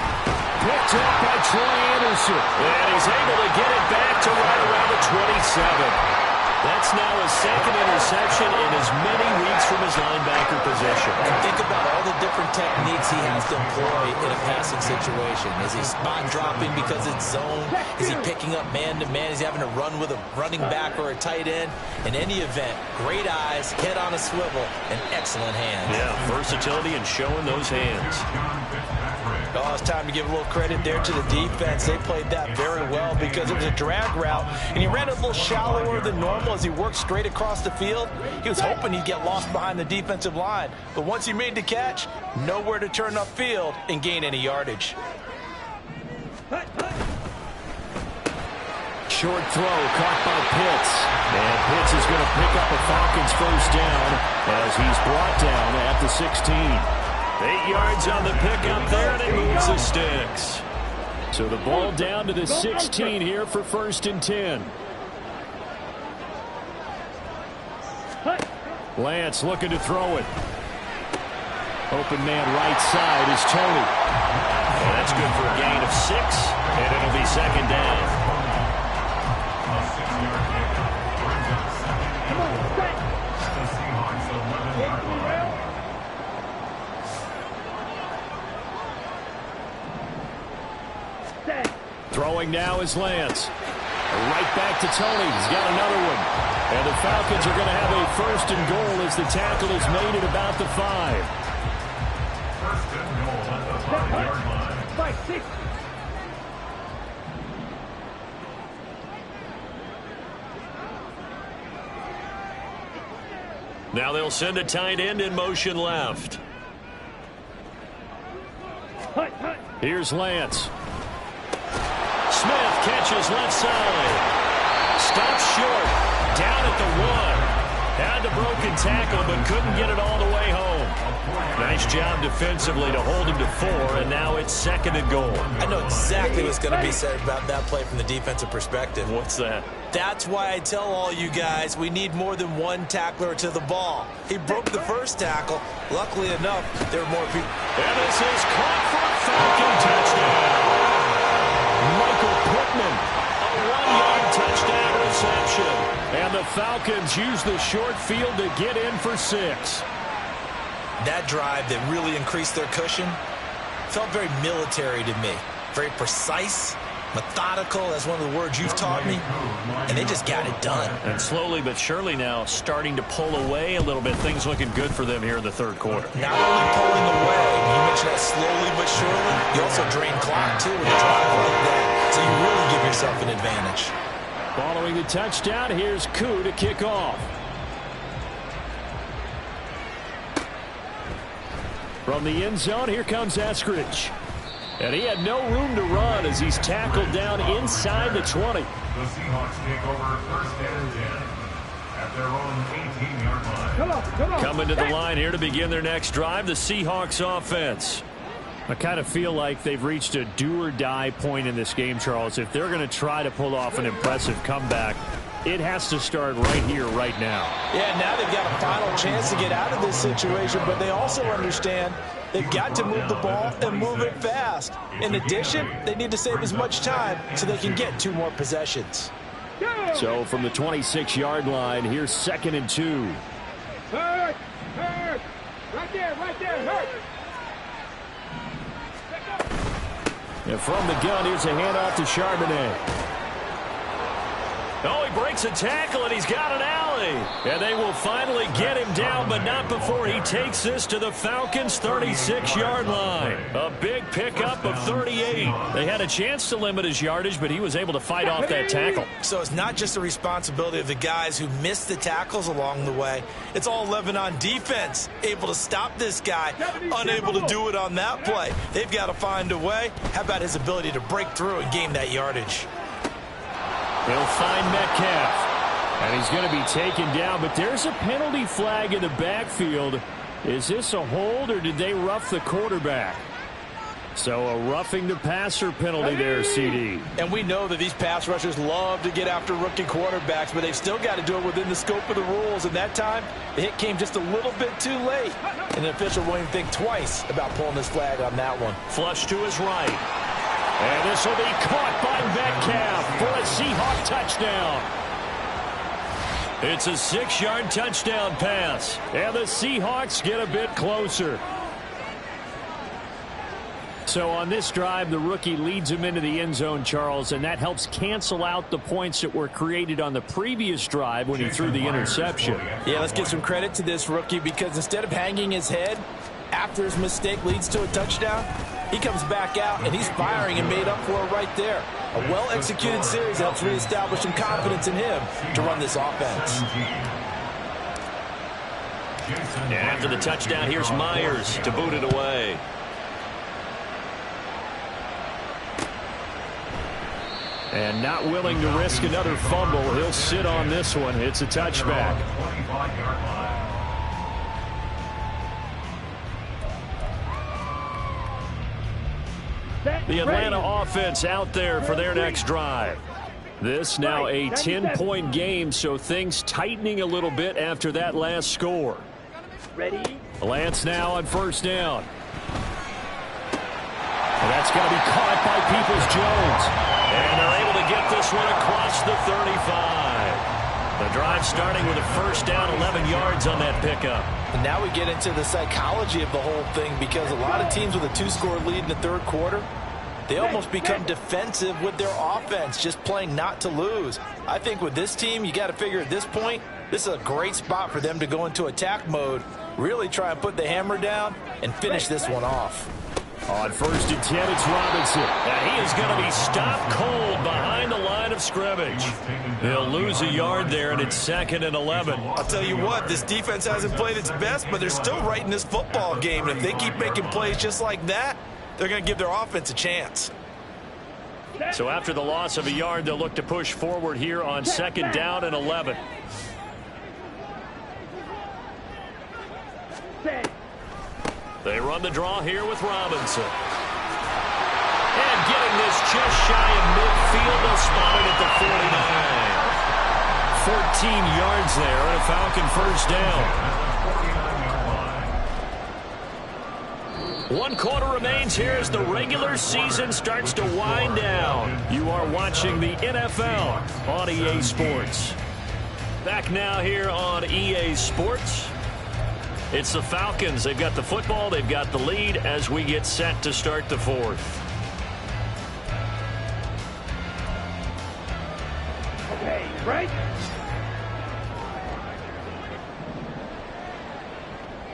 Picked up by Troy Anderson. And he's able to get it back to right around the 27. That's now his second interception in as many weeks from his linebacker position. And think about all the different techniques he has to employ in a passing situation. Is he spot dropping because it's zone? Is he picking up man-to-man? Is he having to run with a running back or a tight end? In any event, great eyes, head on a swivel, and excellent hands. Yeah, versatility and showing those hands. Oh, it's time to give a little credit there to the defense. They played that very well because it was a drag route, and he ran it a little shallower than normal as he worked straight across the field. He was hoping he'd get lost behind the defensive line, but once he made the catch, nowhere to turn upfield and gain any yardage. Short throw caught by Pitts. And Pitts is going to pick up a Falcons first down as he's brought down at the 16. 8 yards on the pickup there, and it moves the sticks. So the ball down to the 16 here for 1st and 10. Lance looking to throw it. Open man right side is Tony. And that's good for a gain of 6, and it'll be second down. Throwing now is Lance. Right back to Tony. He's got another one. And the Falcons are going to have a 1st and goal as the tackle is made at about the 5. 1st and goal at the 5-yard line. 5-6. Now they'll send a tight end in motion left. Here's Lance. Smith catches left side. Stops short. Down at the 1. Had the broken tackle, but couldn't get it all the way home. Nice job defensively to hold him to 4, and now it's 2nd and goal. I know exactly what's going to be said about that play from the defensive perspective. What's that? That's why I tell all you guys we need more than one tackler to the ball. He broke the first tackle. Luckily enough, there were more people. And this is caught for a Falcon touchdown. Michael Pittman. A 1-yard touchdown reception. And the Falcons use the short field to get in for 6. That drive that really increased their cushion felt very military to me. Very precise, methodical, that's one of the words you've taught me, and they just got it done. And slowly but surely now starting to pull away a little bit. Things looking good for them here in the 3rd quarter. Not only pulling away, you mentioned that slowly but surely, you also drain clock too with a drive like that, so you really give yourself an advantage. Following the touchdown, here's Koo to kick off. From the end zone, here comes Eskridge. And he had no room to run as he's tackled down inside the 20. The Seahawks take over 1st and 10 at their own 18-yard line. Come on. Coming to the line here to begin their next drive, the Seahawks offense. I kind of feel like they've reached a do-or-die point in this game, Charles. If they're going to try to pull off an impressive comeback, it has to start right here, right now. Yeah, now they've got a final chance to get out of this situation, but they also understand they've got to move the ball and move it fast. In addition, they need to save as much time so they can get 2 more possessions. So from the 26-yard line, here's 2nd and 2. Hurt. Right there, hurt. And from the gun, here's a handoff to Charbonnet. Oh, he breaks a tackle, and he's got an alley. And they will finally get him down, but not before he takes this to the Falcons' 36-yard line. A big pickup of 38. They had a chance to limit his yardage, but he was able to fight off that tackle. So it's not just the responsibility of the guys who missed the tackles along the way. It's all 11 on defense, able to stop this guy, unable to do it on that play. They've got to find a way. How about his ability to break through and gain that yardage? He'll find Metcalf. And he's going to be taken down, but there's a penalty flag in the backfield. Is this a hold, or did they rough the quarterback? So a roughing the passer penalty there, CD. And we know that these pass rushers love to get after rookie quarterbacks, but they've still got to do it within the scope of the rules. And that time, the hit came just a little bit too late. And the official won't even think twice about pulling this flag on that one. Flush to his right. And this will be caught by Metcalf for a Seahawk touchdown. It's a 6-yard touchdown pass. And the Seahawks get a bit closer. So on this drive, the rookie leads him into the end zone, Charles, and that helps cancel out the points that were created on the previous drive when he threw the interception. Yeah, let's give some credit to this rookie because instead of hanging his head after his mistake leads to a touchdown, he comes back out and he's firing and made up for it right there. A well-executed series helps reestablish some confidence in him to run this offense. And after the touchdown, here's Myers to boot it away. And not willing to risk another fumble. He'll sit on this one. It's a touchback. The Atlanta offense out there for their next drive. This now a 10-point game, so things tightening a little bit after that last score. Ready? Lance now on first down. And that's going to be caught by Peoples-Jones. And they're able to get this one across the 35. The drive starting with a first down, 11 yards on that pickup. And now we get into the psychology of the whole thing because a lot of teams with a 2-score lead in the third quarter, they almost become defensive with their offense, just playing not to lose. I think with this team, you got to figure at this point, this is a great spot for them to go into attack mode, really try and put the hammer down and finish this one off. On first and 10, it's Robinson. And he is going to be stopped cold behind the line of scrimmage. He'll lose a yard there, and it's 2nd and 11. I'll tell you what, this defense hasn't played its best, but they're still right in this football game. And if they keep making plays just like that, they're going to give their offense a chance. So after the loss of a yard, they'll look to push forward here on 2nd down and 11. They run the draw here with Robinson. And getting this just shy of midfield, they'll spot it at the 49. 14 yards there and a Falcon first down. 1 quarter remains here as the regular season starts to wind down. You are watching the NFL on EA Sports. Back now here on EA Sports. It's the Falcons. They've got the football. They've got the lead as we get set to start the 4th. Okay, right?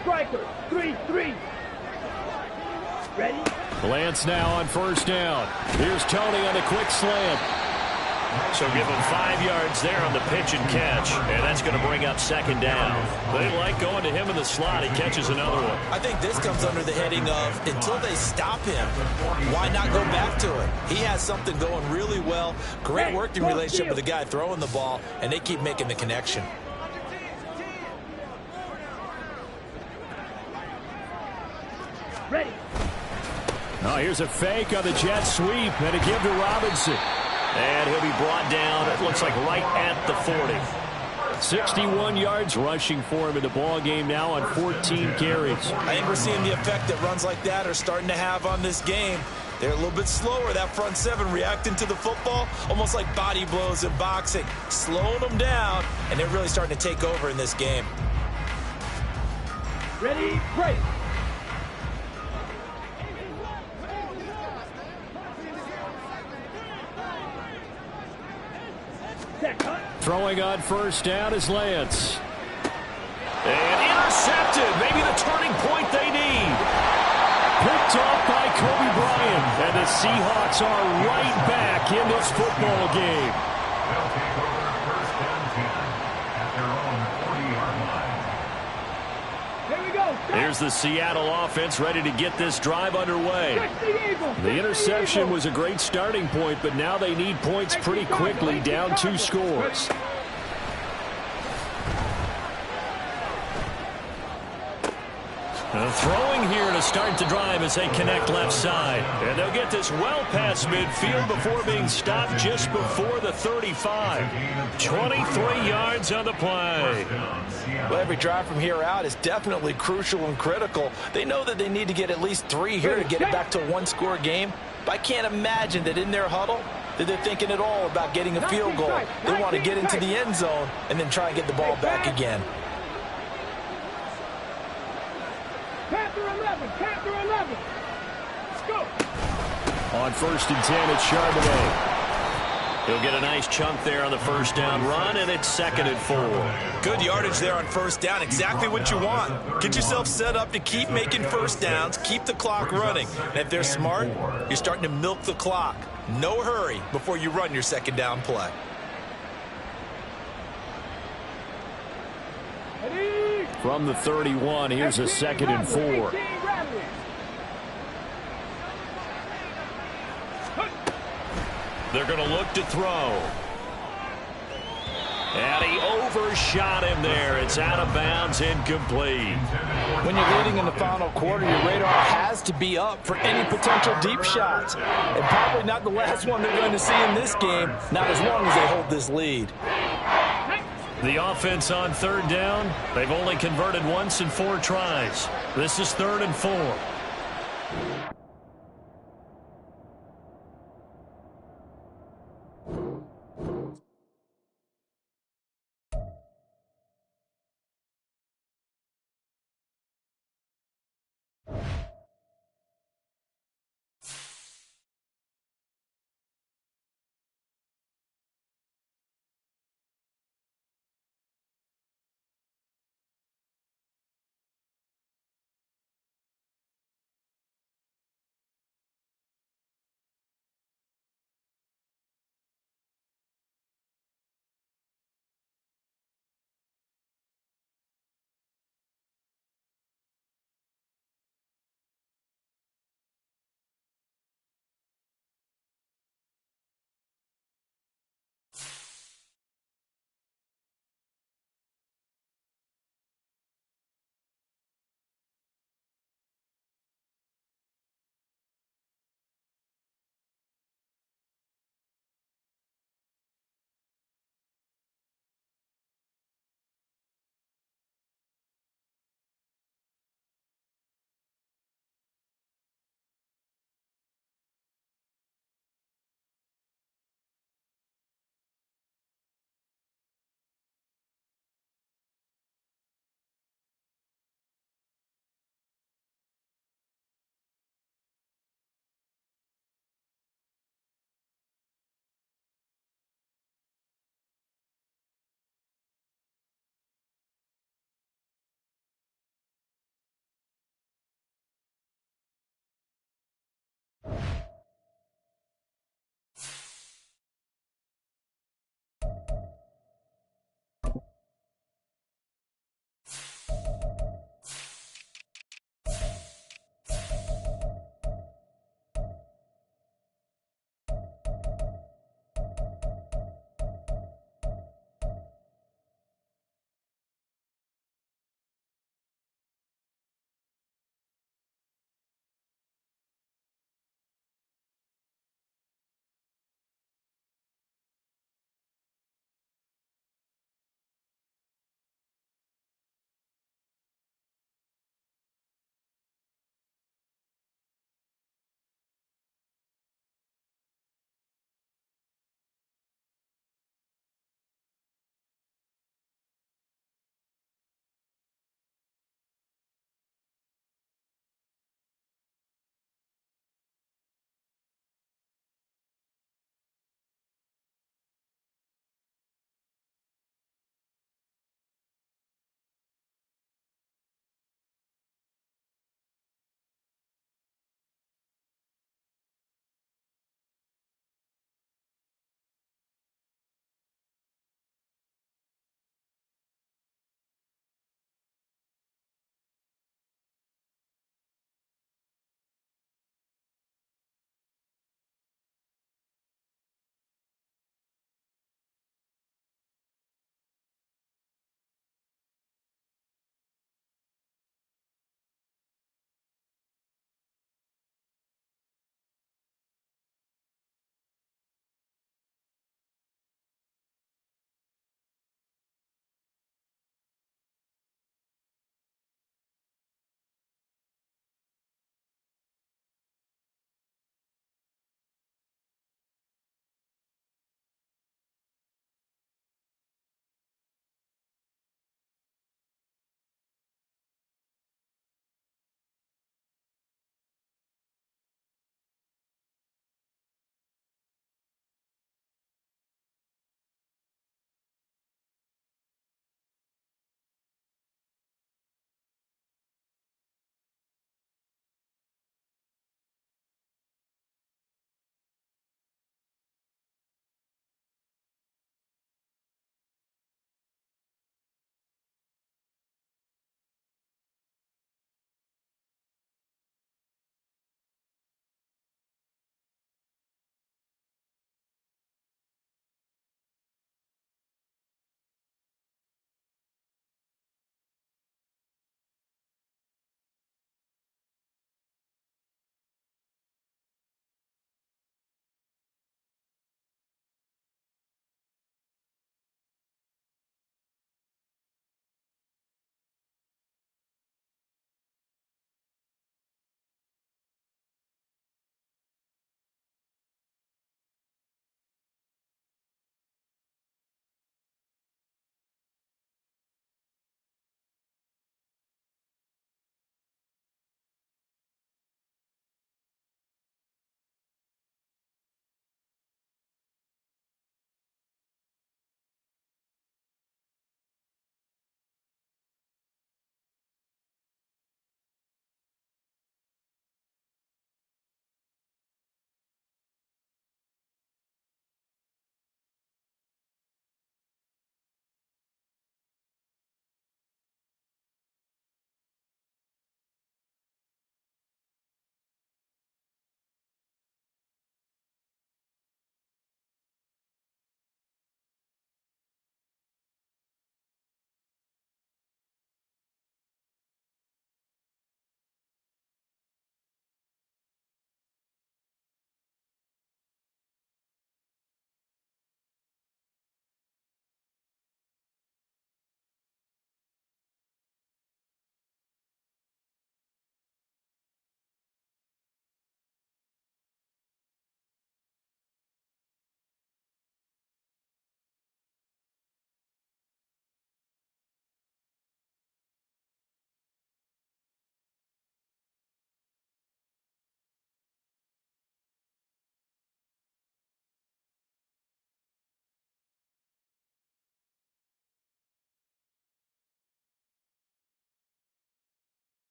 Striker, 3-3. Ready? Lance now on first down. Here's Tony on the quick slant. So give him 5 yards there on the pitch and catch. And that's going to bring up 2nd down. They like going to him in the slot. He catches another one. I think this comes under the heading of until they stop him, why not go back to it? He has something going really well. Great working relationship with the guy throwing the ball, and they keep making the connection. Ready? Oh, here's a fake on the jet sweep and a give to Robinson. And he'll be brought down, it looks like right at the 40. 61 yards rushing for him in the ball game now on 14 carries. I think we're seeing the effect that runs like that are starting to have on this game. They're a little bit slower, that front 7 reacting to the football, almost like body blows in boxing, slowing them down, and they're really starting to take over in this game. Ready? Break. Throwing on first down is Lance. And intercepted. Maybe the turning point they need. Picked off by Kobe Bryant. And the Seahawks are right back in this football game. They'll take over first and 10 at their own 40-yard line. Here we go. Here's the Seattle offense ready to get this drive underway. The interception was a great starting point, but now they need points pretty quickly, down 2 scores. Throwing here to start the drive as they connect left side. And they'll get this well past midfield before being stopped just before the 35. 23 yards on the play. Well, every drive from here out is definitely crucial and critical. They know that they need to get at least 3 here to get it back to a one-score game. But I can't imagine that in their huddle that they're thinking at all about getting a field goal. They want to get into the end zone and then try and get the ball back again. Panther 11, Panther 11. Let's go. On 1st and 10, it's Charbonnet. He'll get a nice chunk there on the first down run, and it's 2nd and 4. Good yardage there on first down. Exactly what you want. Get yourself set up to keep making first downs, keep the clock running. And if they're smart, you're starting to milk the clock. No hurry before you run your 2nd down play. From the 31, here's a 2nd and 4. They're going to look to throw. And he overshot him there. It's out of bounds, incomplete. When you're leading in the final quarter, your radar has to be up for any potential deep shots. And probably not the last one they're going to see in this game, not as long as they hold this lead. The offense on 3rd down, they've only converted once in 4 tries. This is 3rd and 4.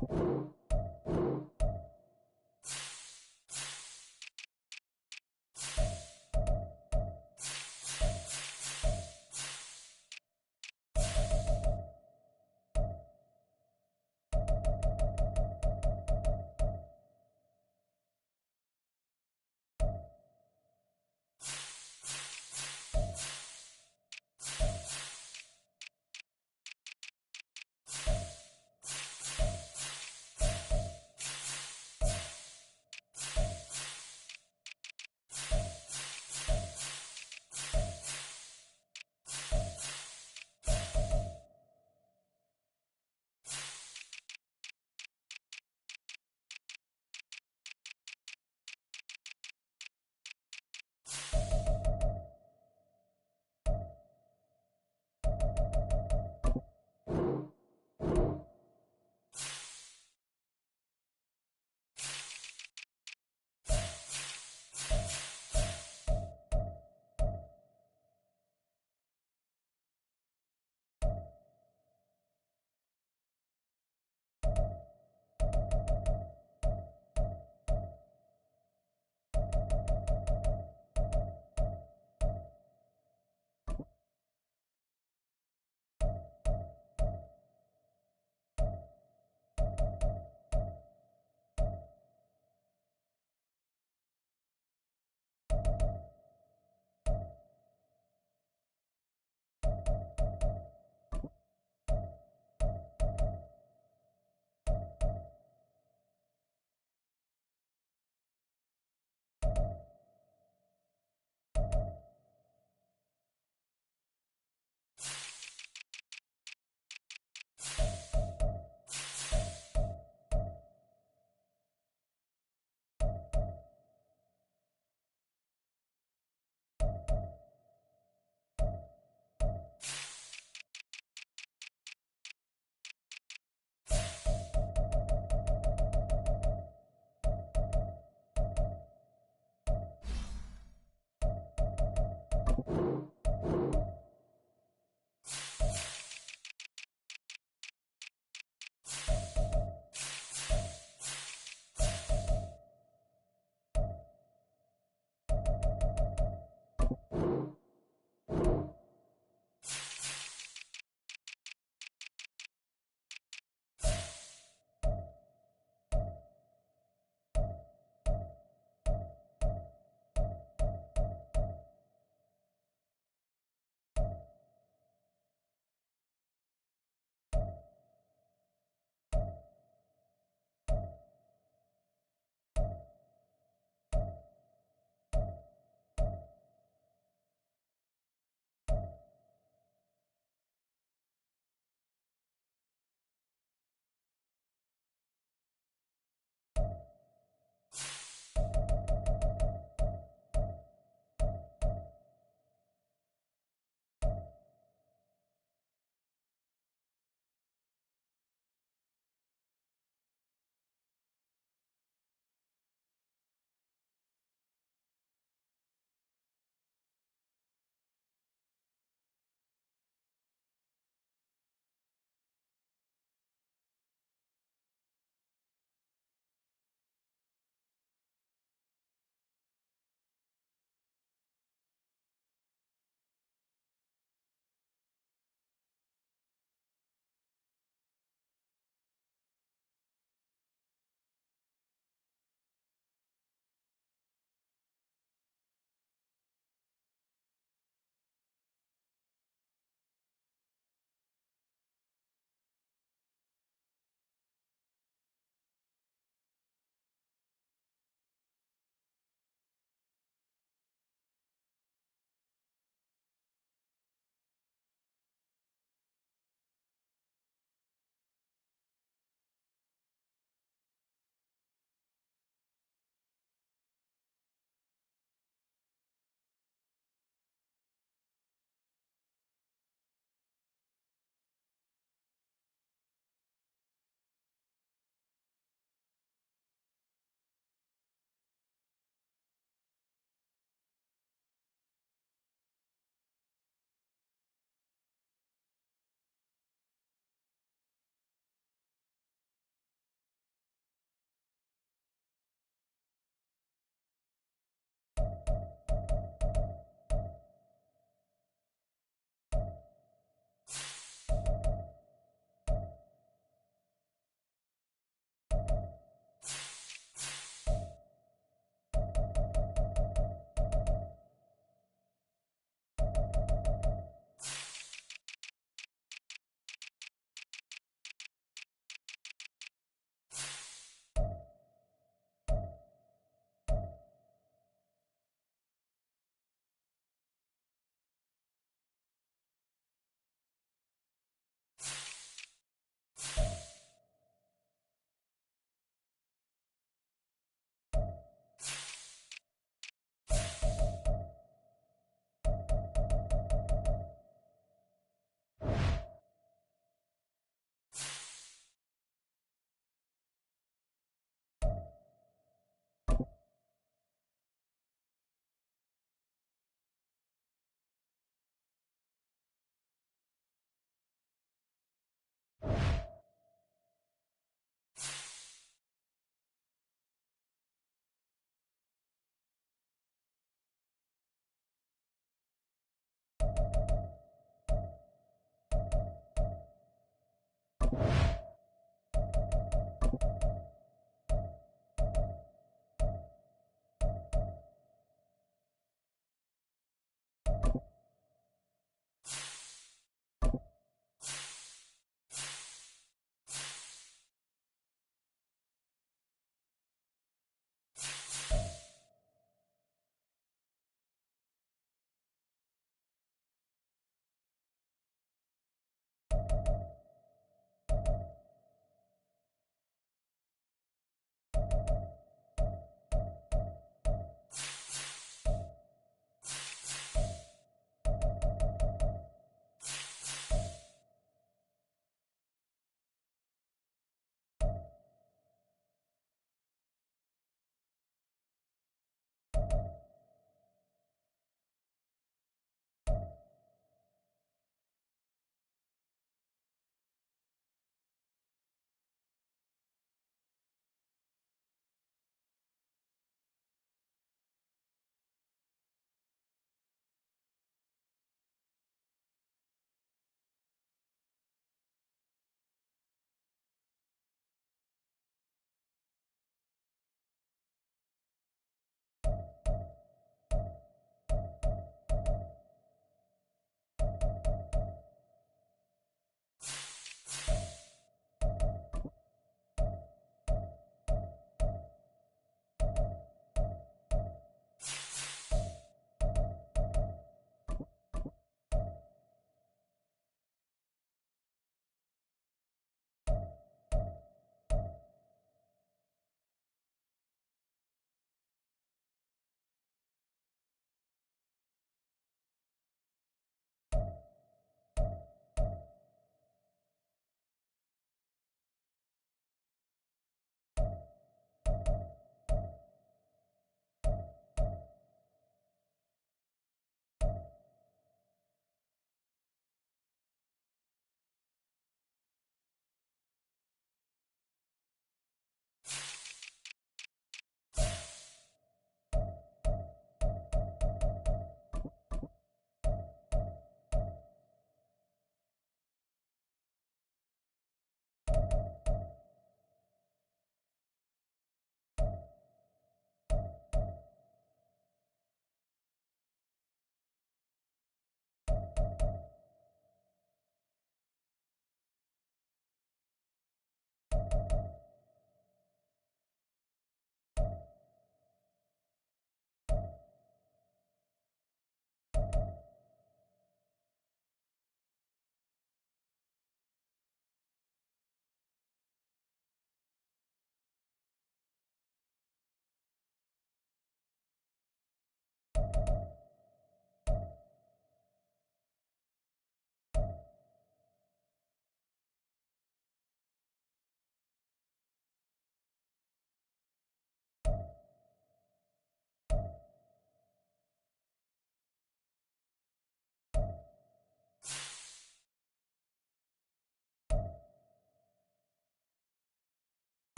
you